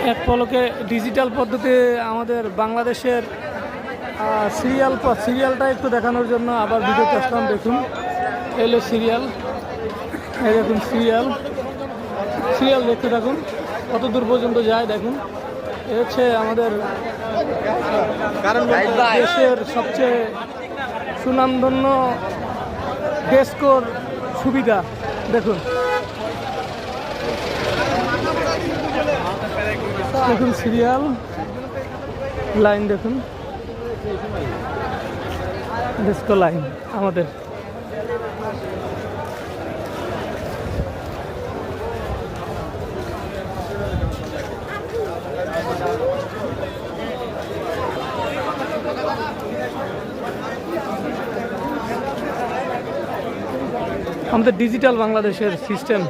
এক পলকে ডিজিটাল পদ্ধতি আমাদের বাংলাদেশের সিরিয়ালটা একটু দেখানোর জন্য আবার ভিডিওতে আসলাম। দেখুন এলো সিরিয়াল, এই দেখুন সিরিয়াল দেখতে থাকুন কত দূর পর্যন্ত যায়। দেখুন এ হচ্ছে আমাদের দেশের সবচেয়ে সুনামধন্য ডেস্কোর সুবিধা। দেখুন সিরিয়াল লাইন, দেখুন ডেস্কো লাইন আমাদের। আমাদের ডিজিটাল বাংলাদেশের সিস্টেম